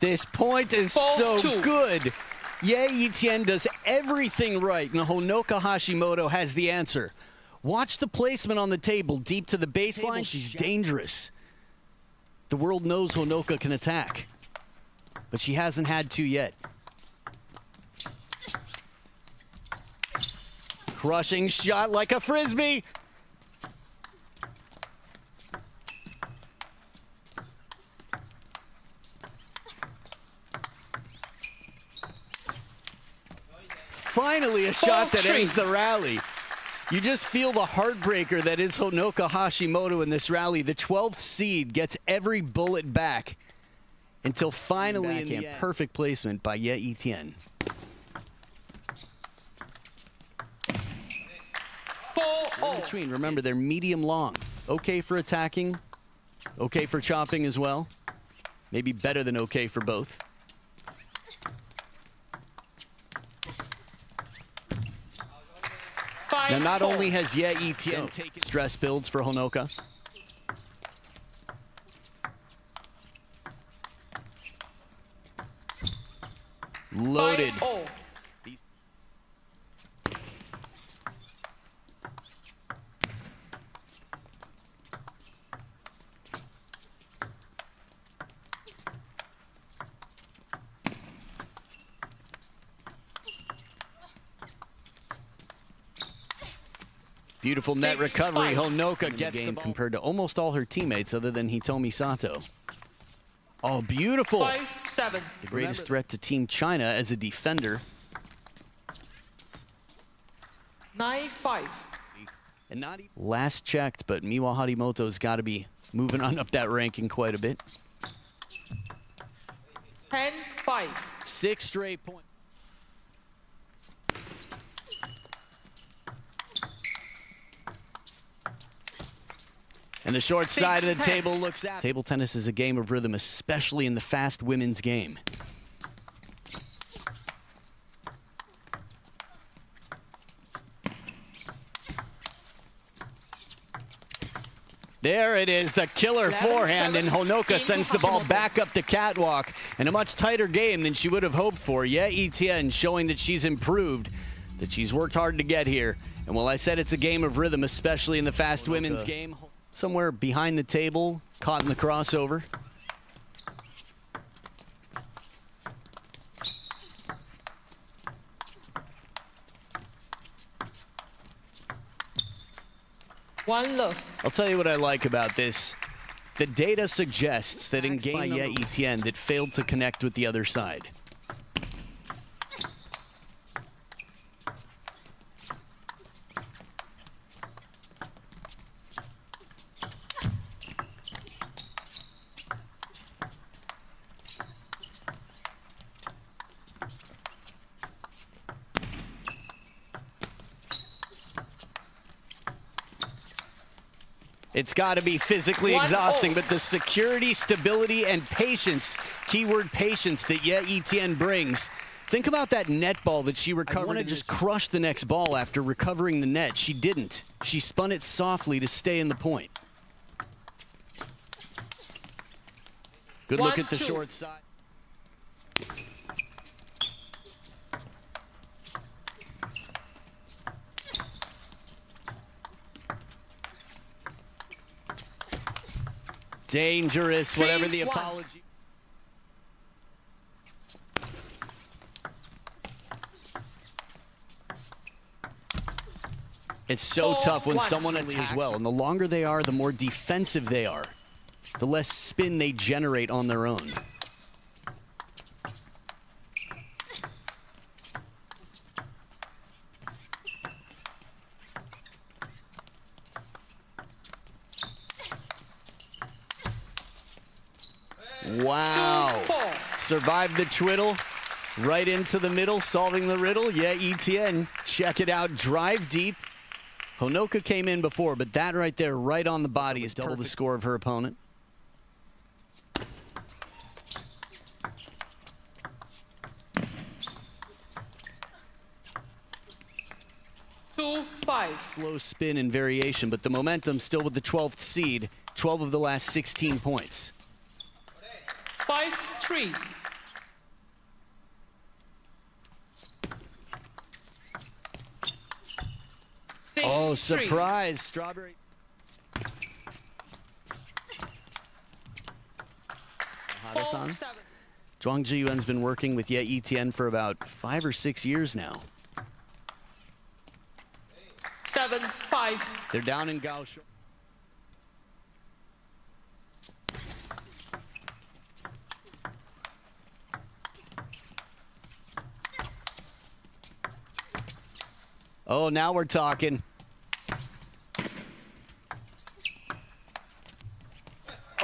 This point is so good. Yeh Yi-Tian does everything right, and Honoka Hashimoto has the answer. Watch the placement on the table, deep to the baseline. She's dangerous. The world knows Honoka can attack, but she hasn't had to yet. Crushing shot like a frisbee. Finally, a shot that ends the rally. You just feel the heartbreaker that is Honoka Hashimoto in this rally. The 12th seed gets every bullet back until finally in the end. Perfect placement by Yeh Yi-Tian. In between, remember, they're medium long. Okay for attacking, okay for chopping as well. Maybe better than okay for both. Now, not only has Yeh Yi-Tian taken stress builds for Honoka, loaded. Beautiful net recovery. Honoka gets the ball compared to almost all her teammates other than Hitomi Sato. Oh, beautiful. 5-7. The greatest threat to Team China as a defender. 9-5. And not even last checked, but Miwa Harimoto's got to be moving on up that ranking quite a bit. 10-5. 6 straight points. And the short side of the table looks out. Table tennis is a game of rhythm, especially in the fast women's game. There it is, the killer forehand, and Honoka sends the ball back up the catwalk. And a much tighter game than she would have hoped for. Yeh Yi-Tian showing that she's improved, that she's worked hard to get here. And while I said it's a game of rhythm, especially in the fast women's game, somewhere behind the table, caught in the crossover. One love. I'll tell you what I like about this. The data suggests that in game by Yeh Yi-Tian that failed to connect with the other side. It's got to be physically exhausting, but the security, stability, and patience, keyword patience, that Yeh Yi-Tian brings. Think about that net ball that she recovered. I want to just crush the next ball after recovering the net. She didn't. She spun it softly to stay in the point. Good look at the short side. Dangerous, whatever the apology. It's so tough when someone attacks as well, and the longer they are, the more defensive they are, the less spin they generate on their own. Wow. Survived the twiddle. Right into the middle, solving the riddle. Yeh Yi-Tian, check it out. Drive deep. Honoka came in before, but that right there, right on the body, is double the score of her opponent. Slow spin and variation, but the momentum still with the 12th seed. 12 of the last 16 points. 5-3. Oh, surprise. Strawberry. Hada-san. Zhuang Zhiyuan's been working with Yeh Yi-Tian for about 5 or 6 years now. 7-5. They're down in Kaohsiung. Oh, now we're talking.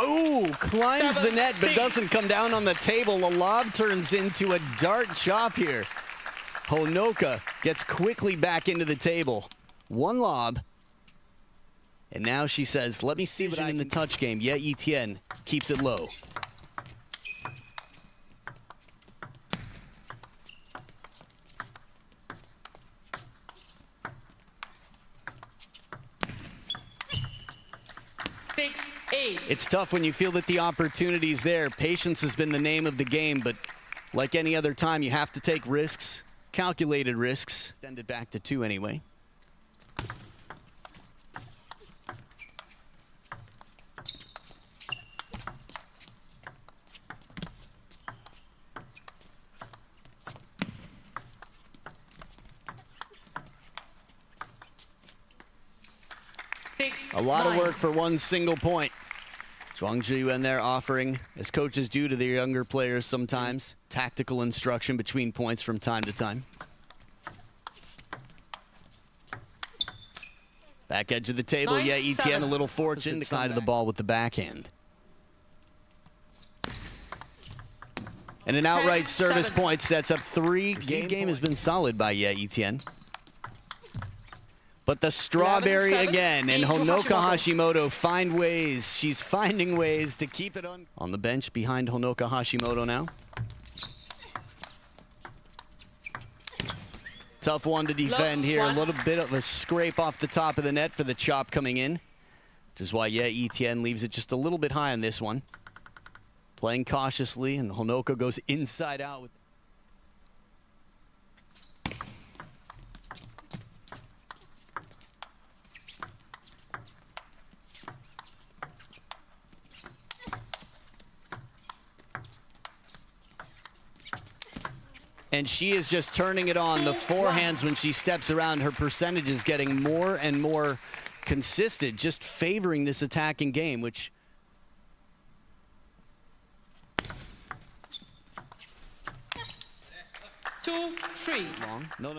Oh, climbs the net but doesn't come down on the table. A lob turns into a dart chop here. Honoka gets quickly back into the table. One lob. And now she says, let me see what I in the touch game. Yeh Yi-Tian keeps it low. It's tough when you feel that the opportunity's there. Patience has been the name of the game, but like any other time, you have to take risks, calculated risks. Extend it back to 2 anyway. A lot of work for one single point. Zhuang Zhiyuan there offering, as coaches do to their younger players sometimes, tactical instruction between points from time to time. Back edge of the table, Yeh Yi-Tian a little fortunate side of the ball with the backhand. And an outright service point sets up 3. Game has been solid by Yeh Yi-Tian. But the strawberry again, and Honoka Hashimoto find ways. She's finding ways to keep it on the bench behind Honoka Hashimoto now. Tough one to defend here. A little bit of a scrape off the top of the net for the chop coming in, which is why Yeh Yi-Tian leaves it just a little bit high on this one. Playing cautiously, and Honoka goes inside out with. And she is just turning it on. The forehands when she steps around, her percentage is getting more and more consistent, just favoring this attacking game, which... Two, three. Long. No.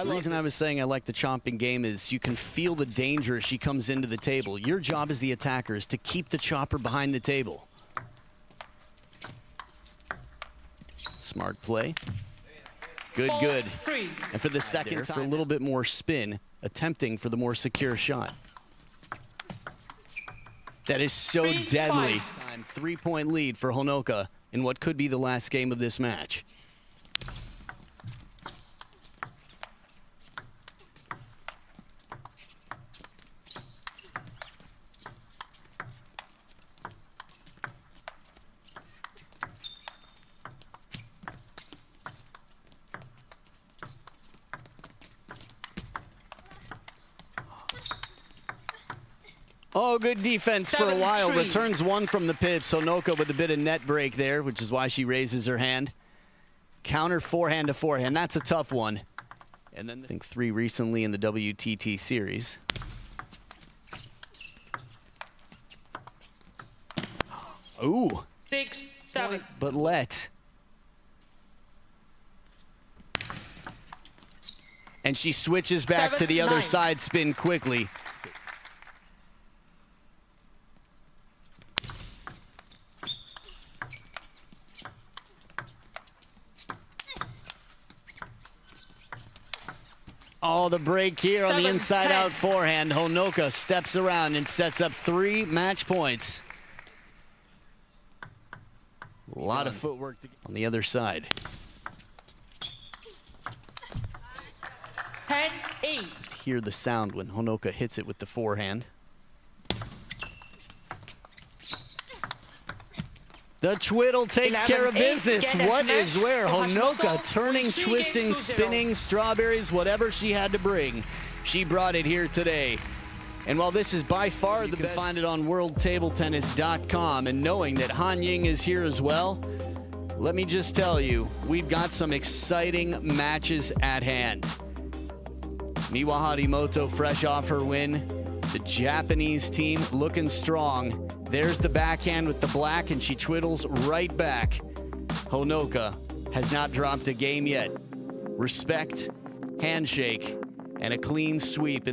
The reason I was saying I like the chomping game is you can feel the danger as she comes into the table. Your job as the attacker is to keep the chopper behind the table. Smart play. Good. And for the second time, for a little bit more spin, attempting for the more secure shot. That is so deadly. 3-point lead for Honoka in what could be the last game of this match. Oh, good defense for a while. Returns one from the pips. Honoka with a bit of net break there, which is why she raises her hand. Counter forehand to forehand. That's a tough one. And then I think 3 recently in the WTT series. Ooh. 6, 7. But let. And she switches back to the other side spin quickly. Oh, the break here on the inside-out forehand. Honoka steps around and sets up 3 match points. A lot of footwork on the other side. 10-8. Just hear the sound when Honoka hits it with the forehand. The twiddle takes care of business. What is where? Honoka turning, twisting, spinning, strawberries, whatever she had to bring. She brought it here today. And while this is by far the best, you can find it on worldtabletennis.com. And knowing that Han Ying is here as well, let me just tell you, we've got some exciting matches at hand. Miwa Hashimoto fresh off her win. The Japanese team looking strong. There's the backhand with the black, and she twiddles right back. Honoka has not dropped a game yet. Respect, handshake, and a clean sweep.